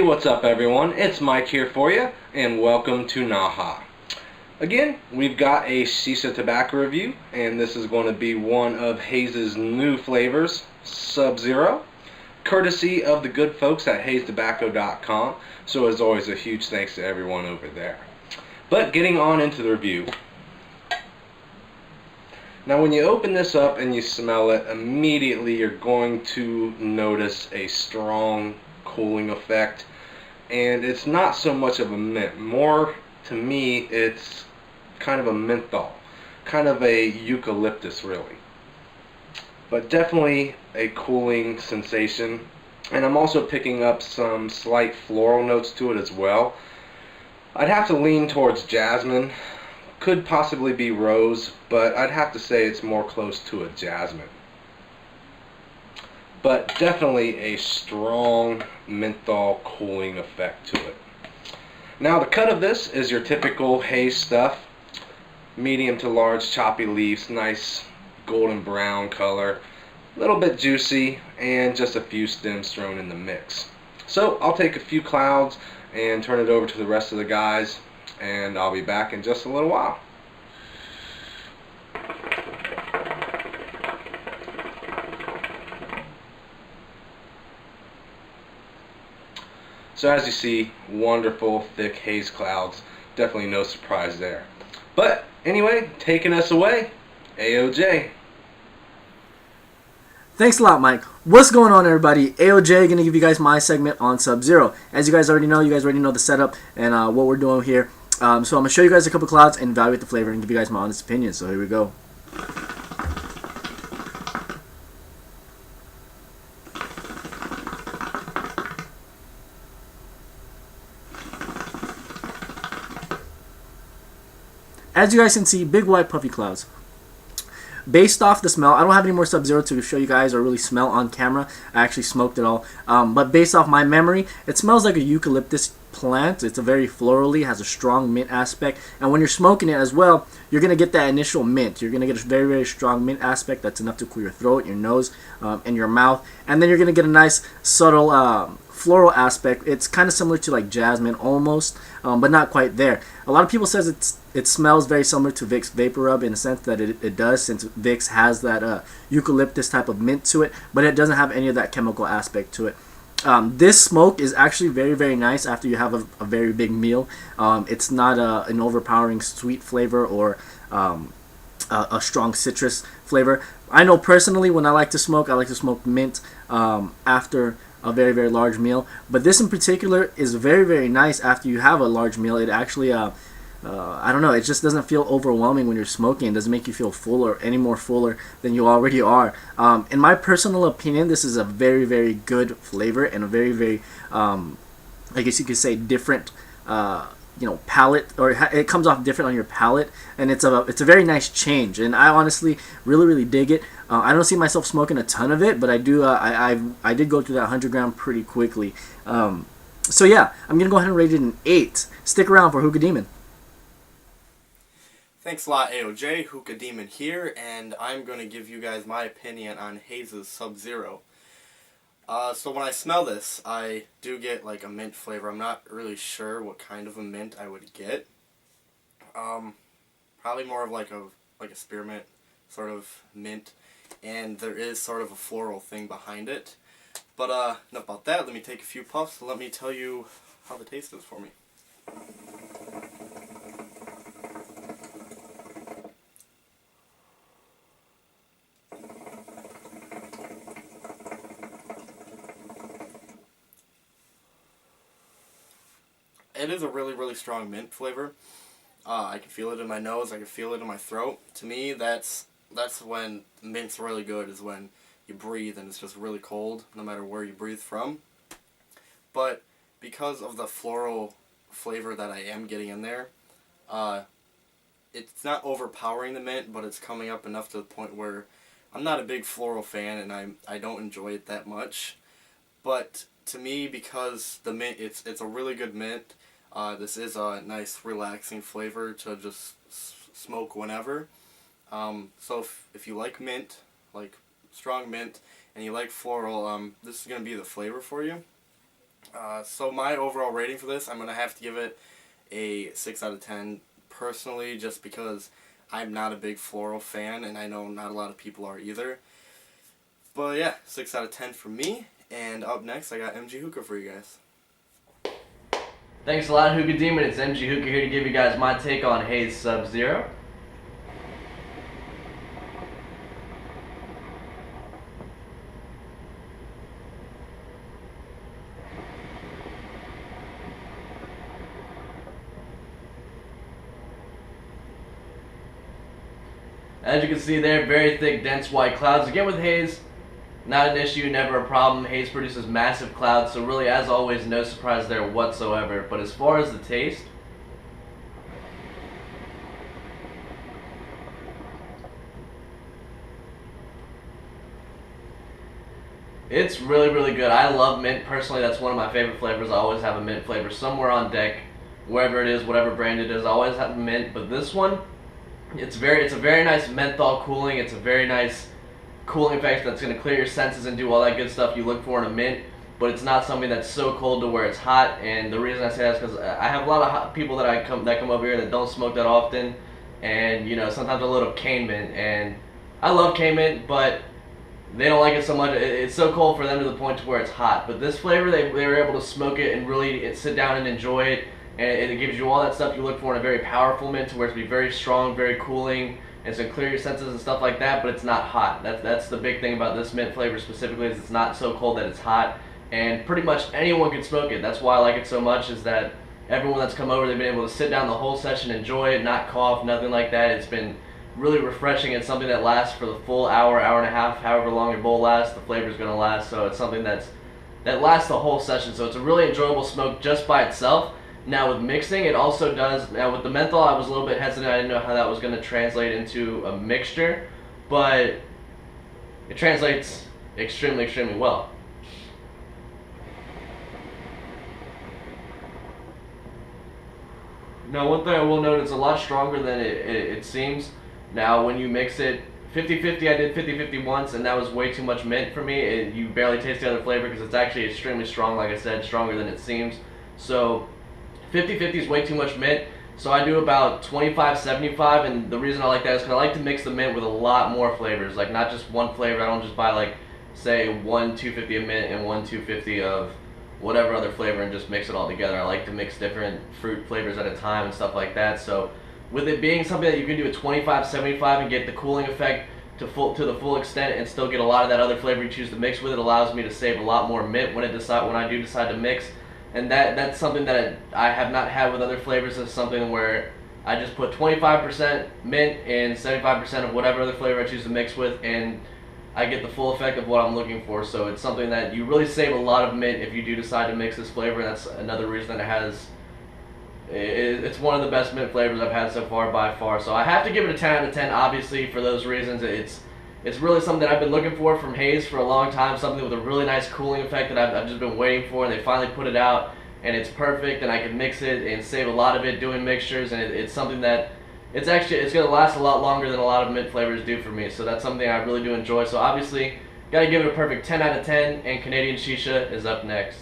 what's up everyone? It's Mike here for you, and welcome to NAHA. Again, we've got a Shisha tobacco review, and this is going to be one of Haze's new flavors, Subzero, courtesy of the good folks at HazeTobacco.com. So as always, a huge thanks to everyone over there. But getting on into the review. Now when you open this up and you smell it, immediately you're going to notice a strong cooling effect. And it's not so much of a mint. More, to me, it's kind of a menthol. Kind of a eucalyptus, really. But definitely a cooling sensation. And I'm also picking up some slight floral notes to it as well. I'd have to lean towards jasmine. Could possibly be rose, but I'd have to say it's more close to a jasmine. But definitely a strong menthol cooling effect to it. Now the cut of this is your typical Haze stuff. Medium to large choppy leaves, nice golden brown color, a little bit juicy, and just a few stems thrown in the mix. So I'll take a few clouds and turn it over to the rest of the guys, and I'll be back in just a little while. So as you see, wonderful thick haze clouds. Definitely no surprise there. But anyway, taking us away, AOJ. Thanks a lot, Mike. What's going on, everybody? AOJ going to give you guys my segment on Subzero. As you guys already know, the setup and what we're doing here. So I'm going to show you guys a couple clouds and evaluate the flavor and give you guys my honest opinion. So here we go. As you guys can see, big white puffy clouds. Based off the smell, I don't have any more Subzero to show you guys or really smell on camera. I actually smoked it all. But based off my memory, it smells like a eucalyptus plant. It's a very florally, has a strong mint aspect. And when you're smoking it as well, you're going to get that initial mint. You're going to get a very, very strong mint aspect that's enough to cool your throat, your nose, and your mouth. And then you're going to get a nice, subtle floral aspect. It's kind of similar to like jasmine almost, but not quite there. A lot of people says it smells very similar to Vicks Vapor Rub in the sense that it does, since Vicks has that eucalyptus type of mint to it, but it doesn't have any of that chemical aspect to it. This smoke is actually very, very nice after you have a very big meal. It's not an overpowering sweet flavor or a strong citrus flavor. I know personally when I like to smoke mint after a very, very large meal, but this in particular is very, very nice after you have a large meal. It actually I don't know, it just doesn't feel overwhelming when you're smoking. It doesn't make you feel fuller, any more fuller than you already are. In my personal opinion, this is a very, very good flavor and a very, very I guess you could say different palate, or it comes off different on your palate, and it's a very nice change, and I honestly really, really dig it. I don't see myself smoking a ton of it, but I do. I did go through that 100 gram pretty quickly. So yeah, I'm gonna go ahead and rate it an 8. Stick around for Hookah Demon. Thanks a lot, AOJ. Hookah Demon here, and I'm going to give you guys my opinion on Haze's Subzero. So when I smell this, I do get like a mint flavor. I'm not really sure what kind of a mint I would get. Probably more of like a spearmint sort of mint, and there is sort of a floral thing behind it. But enough about that. Let me take a few puffs and let me tell you how the taste is for me. It is a really, really strong mint flavor. I can feel it in my nose. I can feel it in my throat. To me, that's when mint's really good, is when you breathe and it's just really cold, no matter where you breathe from. But because of the floral flavor that I am getting in there, it's not overpowering the mint, but it's coming up enough to the point where I'm not a big floral fan, and I don't enjoy it that much. But to me, because the mint, it's a really good mint. This is a nice relaxing flavor to just smoke whenever. So if you like mint, like strong mint, and you like floral, this is going to be the flavor for you. So my overall rating for this, I'm going to have to give it a 6 out of 10 personally, just because I'm not a big floral fan, and I know not a lot of people are either. But yeah, 6 out of 10 for me. And up next, I got MG Hookah for you guys. Thanks a lot, Hookah Demon. It's MG Hookah here to give you guys my take on Haze Subzero. As you can see there, very thick, dense white clouds. Again with Haze, not an issue, never a problem. Haze produces massive clouds, so really, as always, no surprise there whatsoever. But as far as the taste, it's really, really good. I love mint. Personally, that's one of my favorite flavors. I always have a mint flavor somewhere on deck, wherever it is, whatever brand it is. I always have a mint, but this one, it's a very nice menthol cooling. It's a very nice cooling effect that's going to clear your senses and do all that good stuff you look for in a mint, but it's not something that's so cold to where it's hot. And the reason I say that is because I have a lot of people that come over here that don't smoke that often, and you know, sometimes a little cane mint, and I love cane mint, but they don't like it so much. It's so cold for them to the point to where it's hot. But this flavor, they were able to smoke it and really sit down and enjoy it, and it gives you all that stuff you look for in a very powerful mint, to where it's be very strong, very cooling, and it's going to clear your senses and stuff like that, but it's not hot. That's the big thing about this mint flavor specifically, is it's not so cold that it's hot, and pretty much anyone can smoke it. That's why I like it so much, is that everyone that's come over, they've been able to sit down the whole session, enjoy it, not cough, nothing like that. It's been really refreshing. It's something that lasts for the full hour, hour and a half, however long your bowl lasts, the flavor's going to last, so it's something that lasts the whole session, so it's a really enjoyable smoke just by itself. Now with mixing, it also does. Now with the menthol, I was a little bit hesitant. I didn't know how that was going to translate into a mixture, but it translates extremely, extremely well. Now one thing I will note, it's a lot stronger than it seems. Now when you mix it 50-50, I did 50-50 once, and that was way too much mint for me. You barely taste the other flavor because it's actually extremely strong, like I said, stronger than it seems. So 50-50 is way too much mint, so I do about 25-75, and the reason I like that is because I like to mix the mint with a lot more flavors, like not just one flavor. I don't just buy, like, say, 1 250 of mint and 1 250 of whatever other flavor and just mix it all together. I like to mix different fruit flavors at a time and stuff like that, so with it being something that you can do at 25-75 and get the cooling effect to the full extent and still get a lot of that other flavor you choose to mix with, it allows me to save a lot more mint when I do decide to mix. And that's something that I have not had with other flavors. It's something where I just put 25% mint and 75% of whatever other flavor I choose to mix with, and I get the full effect of what I'm looking for. So it's something that you really save a lot of mint if you do decide to mix this flavor, and that's another reason that it's one of the best mint flavors I've had so far by far. So I have to give it a 10 out of 10, obviously, for those reasons. It's really something that I've been looking for from Haze for a long time, something with a really nice cooling effect that I've just been waiting for, and they finally put it out, and it's perfect, and I can mix it and save a lot of it doing mixtures, and it's something that it's going to last a lot longer than a lot of mint flavors do for me, so that's something I really do enjoy. So obviously, got to give it a perfect 10 out of 10, and Canadian Shisha is up next.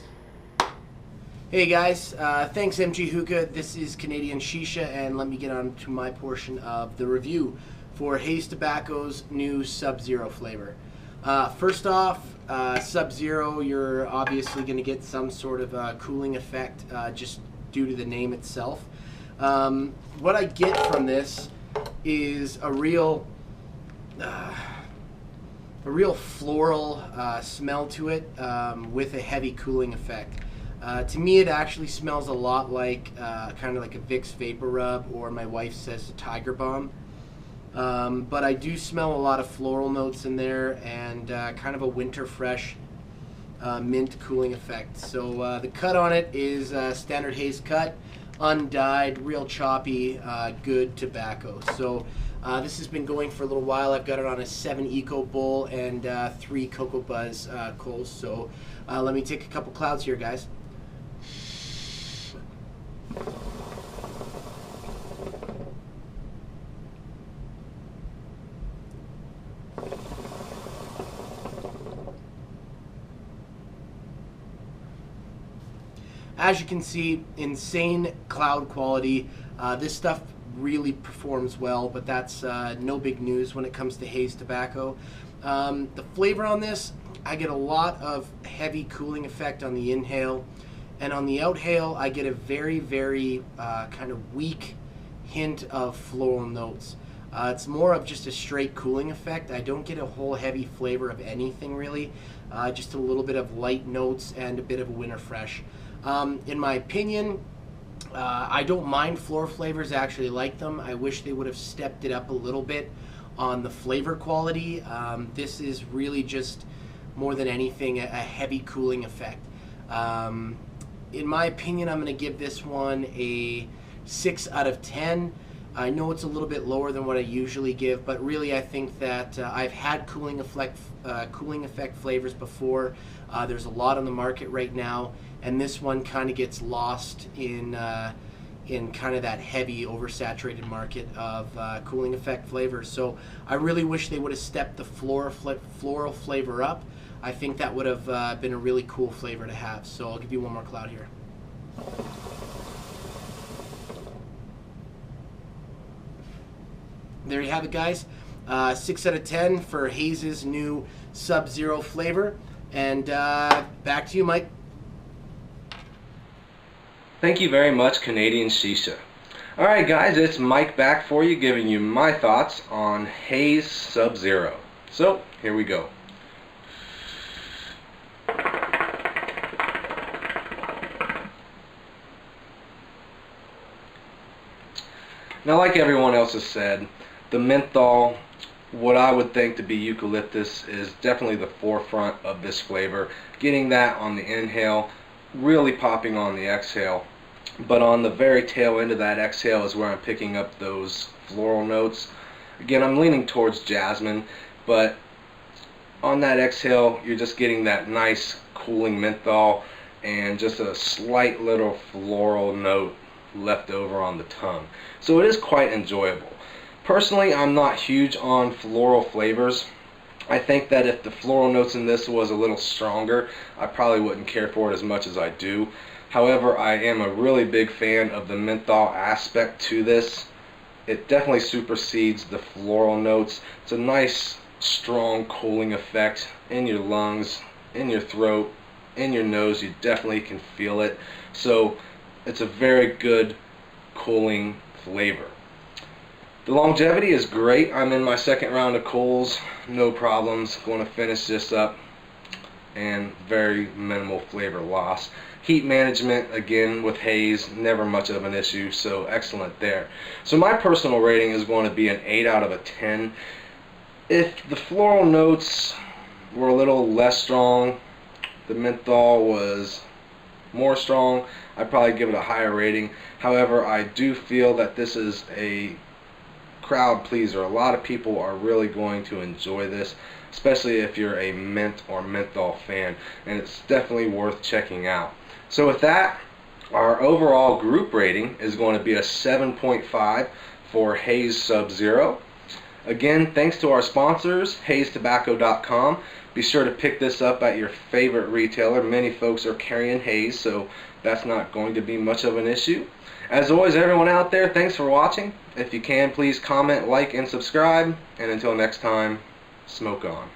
Hey guys, thanks MG Hookah. This is Canadian Shisha, and let me get on to my portion of the review for Haze Tobacco's new Subzero flavor. First off, Subzero, you're obviously going to get some sort of cooling effect just due to the name itself. What I get from this is a real floral smell to it with a heavy cooling effect. To me, it actually smells a lot like kind of like a Vicks Vapor Rub, or my wife says a Tiger Balm. But I do smell a lot of floral notes in there, and kind of a winter fresh mint cooling effect. So the cut on it is standard Haze cut, undyed, real choppy, good tobacco. So this has been going for a little while. I've got it on a 7 Eco bowl and 3 Cocoa Buzz coals. So let me take a couple clouds here, guys. as you can see, insane cloud quality. This stuff really performs well, but that's no big news when it comes to Haze Tobacco. The flavor on this, I get a lot of heavy cooling effect on the inhale, and on the outhale I get a very, very kind of weak hint of floral notes. It's more of just a straight cooling effect. I don't get a whole heavy flavor of anything really, just a little bit of light notes and a bit of a winter fresh. In my opinion, I don't mind floral flavors. I actually like them. I wish they would have stepped it up a little bit on the flavor quality. This is really just, more than anything, a heavy cooling effect. In my opinion, I'm going to give this one a 6 out of 10. I know it's a little bit lower than what I usually give, but really I think that I've had cooling effect flavors before. There's a lot on the market right now, and this one kind of gets lost in kind of that heavy, oversaturated market of cooling effect flavors. So I really wish they would have stepped the floral flavor up. I think that would have been a really cool flavor to have. So I'll give you one more cloud here. There you have it, guys. 6 out of 10 for Haze's new Subzero flavor. And back to you, Mike. Thank you very much, Canadian Shisha. Alright guys, it's Mike back for you, giving you my thoughts on Haze Subzero. So, here we go. Now, like everyone else has said, the menthol, what I would think to be eucalyptus, is definitely the forefront of this flavor. Getting that on the inhale, really popping on the exhale. But on the very tail end of that exhale is where I'm picking up those floral notes. Again, I'm leaning towards jasmine, but on that exhale, you're just getting that nice cooling menthol and just a slight little floral note left over on the tongue. So it is quite enjoyable. Personally, I'm not huge on floral flavors. I think that if the floral notes in this was a little stronger, I probably wouldn't care for it as much as I do. However, I am a really big fan of the menthol aspect to this. It definitely supersedes the floral notes. It's a nice, strong cooling effect in your lungs, in your throat, in your nose. You definitely can feel it. So it's a very good cooling flavor. The longevity is great. I'm in my second round of cools, no problems. Going to finish this up, and very minimal flavor loss. Heat management, again with Haze, never much of an issue, so excellent there. So my personal rating is going to be an 8 out of 10. If the floral notes were a little less strong, the menthol was more strong, I'd probably give it a higher rating. However, I do feel that this is a crowd pleaser. A lot of people are really going to enjoy this, especially if you're a mint or menthol fan, and it's definitely worth checking out. So with that, our overall group rating is going to be a 7.5 for Haze Subzero. Again, thanks to our sponsors, HazeTobacco.com. Be sure to pick this up at your favorite retailer. Many folks are carrying Haze, so that's not going to be much of an issue. As always, everyone out there, thanks for watching. If you can, please comment, like, and subscribe. And until next time, smoke on.